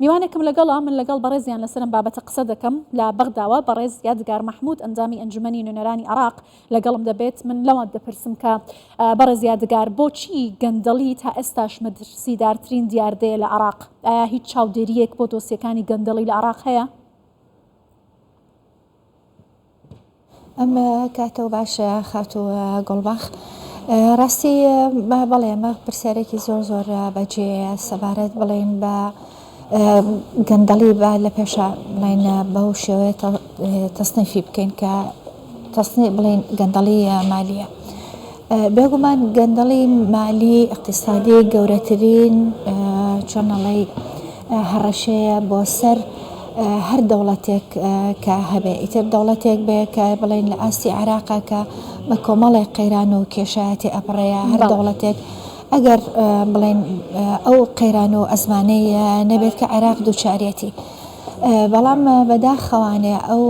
میوانێکم لەگەڵا من لەگەڵ بەڕێزیان لەسرم بابەتە قسە دەکەم لە بەغداوە بەڕێز یادگار مەحموود ئەنجامی ئەنجومەنی نوێنەرانی عراق لەگەڵم دەبێت من لەوان دەپرسم کە بەڕێز یادگار بۆچی گەندەڵی تا ئێستاش مەترسیدارترین دیاردەیە لە عراق؟ ئایا هیچ چاودێریەک بۆ دۆسیەکانی گەندەڵی لە عراق هەیە؟ ئەم کاتەوە باشە خاتو گۆڵباخ ڕاستی بەڵێ ئەمە پرسیارێکی زۆر بەجێ سەبارەت بڵێن بە گەندەڵی بە لە پێشە بڵێن بەو شێوەیە تەسنیفی بکەین کە تەسنیف بڵێن گەندەڵی مالیە. بێگومان گەندەڵی مالی اقتصادی گەورەترین چۆنەڵی هەڕەشەیە بۆ سەر هەر دەوڵەتێک کە هەبێ ئیتر دەوڵەتێک بێ کە بڵێن لە ئاستی عێراقا کە بە کۆمەڵی قەیران و کێشایەتی ئەپڕەیە هەر دەوڵەتێک ئەگەر بڵێن ئەو قەیران و ئەزمانەی نەبێت کە عێراق دووچارەتی بەڵام بەداخەوانێ ئەو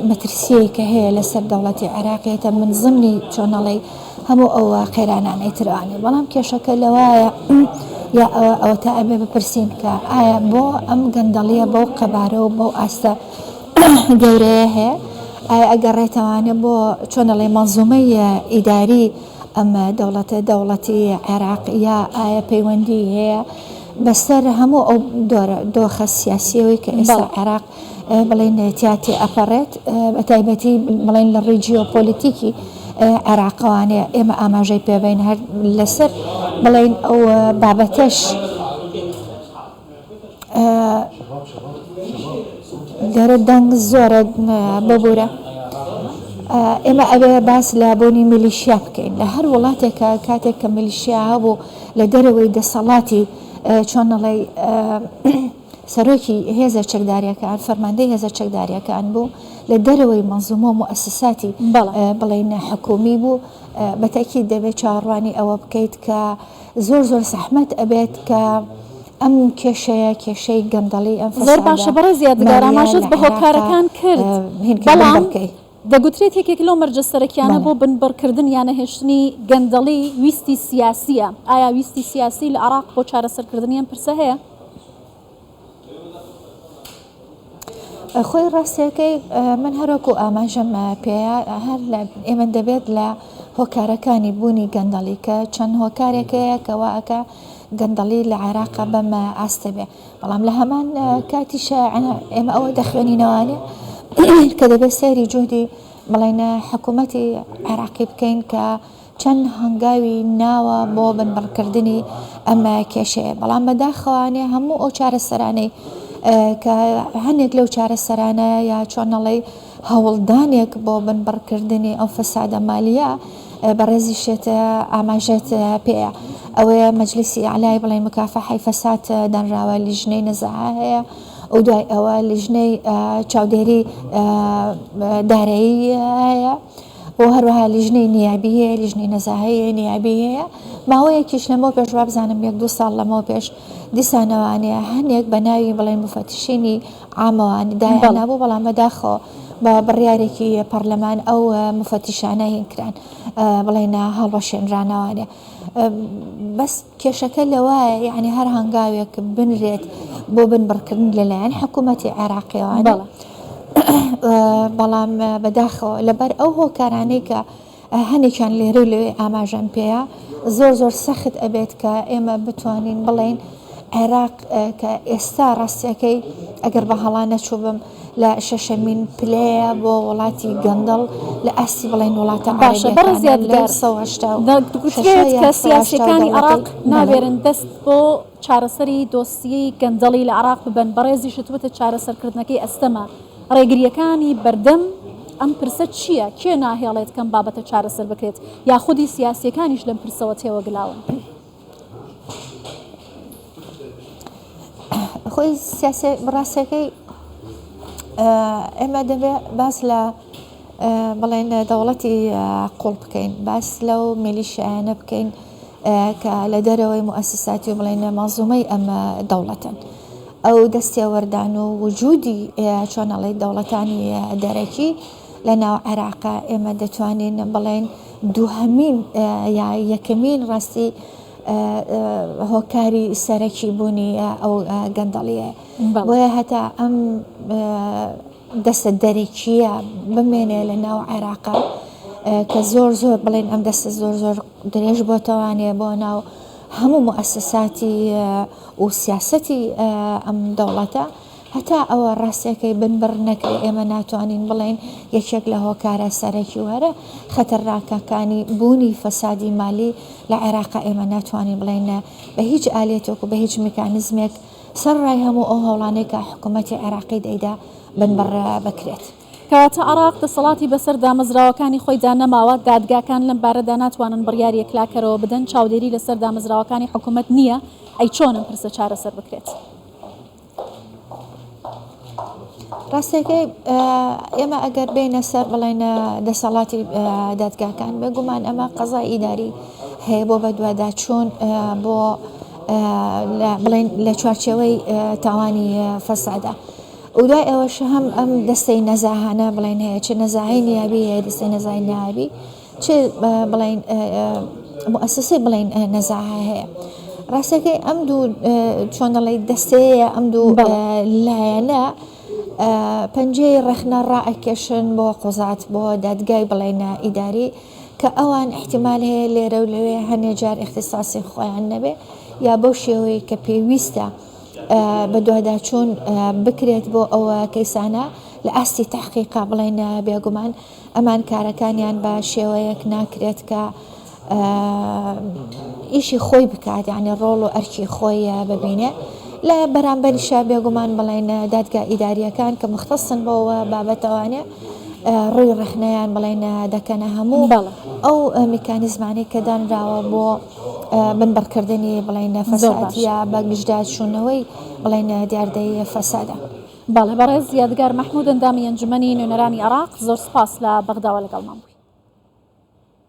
مەترسیەی کە هەیە لەسەر دەوڵەتی عێراقیەتە من زمنی چۆنەڵی هەموو ئەو قەیرانانەی ترانێ بەڵام کێشەکە لەوایە یا ئەوە تا ئەبێ بپرسین کە ئایا بۆ ئەم گەندەڵیە بەو قەبارە و بەو ئاستە گەورەیە هەیە ئایا ئەگەڕێتەوانێ بۆ چۆنەڵێ مەنزومەی ئیداری ئەم دەوڵەتی عێراق یا ئایا پەیوەندی هەیە بەسەر هەموو ئەو دۆخە سیاسیەوەی کە ئێستا عێراق بڵێن تیاتی ئەپەڕێت بە تایبەتی بڵێن لە ڕێجیۆپۆلیتیکی عێراقەوانێ ئێمە ئاماژەی پێبین هەر لەسەر بڵێن ئەو بابەتەش دەرە دەنگ زۆرە ببوورە ئێمە ئەوێ باس لە بۆنی میلیشیا بکەین لە هەر وڵاتێکە کاتێک کە میلیشیا هەبوو لە دەرەوەی دەسەڵاتی چۆنەڵێ سەرۆکی هێزە چەکداریەکان فەرماندەی هێزە چەکداریەکان بوو لە دەرەوەی مەنزومە و مؤسساتی بڵێن حکومی بوو بەتاکید دەبێت چاوەڕوانی ئەوە بکەیت کە زۆر زەحمەت ئەبێت کە ئەم کێشەی گەندەڵی ئەم زۆر باشە بەڕێز یادگار ئاماژەت بە هۆکارەکان کرد بەڵام دەگوترێت یەکێک لەو مەرجەسەرەکیانە بۆ بنبڕکردن یانە هێشتنی گەندەڵی ویستی سیاسیە ئایا ویستی سیاسی لە عراق بۆ چارەسەرکردنی ئەم پرسە هەیە؟ خۆی ڕاستیەکەی من هەروەکو ئاماژەم پێەیە هەر ئێمە دەبێت لە هۆکارەکانی بوونی گەندەڵی کە چەند هۆکارێکەیە کەواکە گەندەڵی لە عێراقا بەمە ئاستە بێ بەڵام لە هەمان کاتیشە ئێمە ئەوە دەخوێنینەوانێ کە دەبێت سەیری جوودی بڵێنە حکوومەتی عێراقی بکەین کە چەند هەنگاوی ناوە بۆ بنبڕکردنی ئەمە کێشەیە بەڵام بەداخەوانێ هەموو ئەو چارەسەرانەی کە هەنێک لەو چارەسەرانە یا چۆنەڵی هەوڵدانێک بۆ بنبڕکردنی ئەو فەسادە مالیە بەڕێزی شێتە ئاماژێت پێەیە ئەوەیە مەجلیسی ئالای بڵێ مکافحەی فەساد دانراوە لیژنەی نەزەها هەیە ئەو دوای ئەوە لیژنەی چاودێری دارایی هەیە بۆ هەروەها لیژنەی نیابی هەیە لیژنەی نەزاهەیە نیابی هەیە ماوەیەکیش لەمەوە پێش وابزانم 1-2 ساڵ لەمەوە پێش دیسانەوانەیە هەنێک بە ناوی بڵێن مفتشینی عامەوانی داهێنابوو بەڵام بەداخەوە بە بڕیارێکی پەرلەمان ئەو مفتیشانە هێنکران بڵێنە هەڵبەشێنرانەوانێ بەس کێشەکە لەوایە یعنی هەر هەنگاوێک بنرێت بۆ بنبڕکردن لەلایەن حکوومەتی عێراقیەوانە بەڵام بەداخەوە لەبەر ئەو هۆکارانەی کە هەنێکیان لێرە لەوێ ئاماژەم پێەیە زۆر سەخت ئەبێت کە ئێمە بتوانین بڵێن عێراق کە ئێستا ڕاستیەکەی ئەگەر بە هەڵا نەچوو بم لە شەشەمین پلەیە بۆ وڵاتی گەندەڵ لە ئاستی بڵێن وڵاتە باشە بەڕێز یادگار دەگوترێت کە سیاسیەکانی عێراق نابێرن دەست بۆ چارەسەری دۆسیەی گەندەڵی لە عێراق ببەن بەڕێزی شتوتە چارەسەرکردنەکەی ئەستەمە ڕێگریەکانی بەردەم ئەم پرسە چییە؟ کێ ناهێڵێت کەم بابەتە چارەسەر بکرێت یا خودی سیاسیەکانیش لەم پرسەوە تێوەگلاون؟ خۆی ڕاستەکەی ئێمە دەبێت باس لە بڵێن دەوڵەتی قوڵ بکەین باس لەو میلیشیانە بکەین کە لە دەرەوەی موسساتی و بڵێنە مەنزومەی ئەمە دەوڵەتن ئەو دەستی وەردان و وجودی چۆنەڵی دەوڵەتانی دەرەکی لە ناو عێراقا ئێمە دەتوانین بڵێن دووهەمین یا یەکەمین ڕاستی هۆکاری سەرەکی بوونی ئەو گەندەڵیە بۆیە هەتا ئەم دەستە دەرێکیە بمێنێ لە ناو عێراقا کە زۆر بڵێن ئەم دەستە زۆر درێژ بۆتەوانێ بۆ ناو هەموو مؤسساتی و سیاسەتی ئەم دەوڵەتە هەتا ئەوە ڕاستیەکەی بنبڕ نەکرێ ئێمە ناتوانین بڵێن یەکێک لە هۆکارە سەرەکی وەرە خەتەرناکەکانی بوونی فەسادی مالی لە عێراقا ئێمە ناتوانین بڵێن بە هیچ ئالێتێک و بە هیچ میکانیزمێک سەرڕای هەموو ئەو هەوڵانەی کە حکوومەتی عێراقی دەیدا بنبڕ بکرێت. کەواتە عێراق دەسەڵاتی بەسەر دامەزراوەکانی خۆی دانەماوە دادگاکان لەم بارەدا ناتوانن بڕیاری یەکلاکەرەوە بدەن چاودێری لەسەر دامەزراوەکانی حکوومەت نییە ئەی چۆنم پرسە چارەسەر بکرێت. ڕاستەکەی ئێمە ئەگەر بینە سەر بڵێن دەسەڵاتی دادگاکان بێگومان ئەمە قەزای ئیداری هەیە بۆ بە دوواداچوون بۆ بڵێن لە چوارچێوەی تاوانی فەسادە و دوای ئەوەش هەم ئەم دەستەی نەزاهانە بڵێن هەیە چه نەزاهی نیابی هەیە دەستەی نەزاهی نیابی چه بڵێن مؤسسەی بڵێن نەزاها هەیە. ڕاستەکەی ئەم دوو چۆن دەڵێ دەستەیە ئەم دوو لایەنە پەنجەی ڕێخنە ڕائەکێشن بۆ قوزات بۆ دادگای بڵێن ئیداری کە ئەوان احتیمال هەیە لێرە و لەوێ هەنێ جار اختصاصی خۆیان نەبێ یا بەو شێوەیە کە پێویستە بە دوواداچوون بکرێت بۆ ئەوە کەیسانە لە ئاستی تحقیقا بڵێن بێگومان ئەمان کارەکانیان بە شێوەیەک ناکرێت کە ئیشی خۆی بکات یعنی ڕۆڵ و ئەرکی خۆی ببینێ لە بەرامبەریشە بێگومان بڵێن دادگا ئیداریەکان کە مختصن بۆەوە بابەتەوانێ ڕووی ڕێخنەیان بڵێن دەکەنە هەموو ئەو میکانیزمانی کە دانراوە بۆ بنبڕکردنی بڵێن فەسادیە بە گشتداچوونەوەی بڵێن دیاردەی فەسادە. بەڵێ بەڕێز یادگار مەحموود ئەندامی ئەنجومەنی نوێنەرانی عێراق زۆر سپاس لە بەغداوە لەگەڵمان بووی.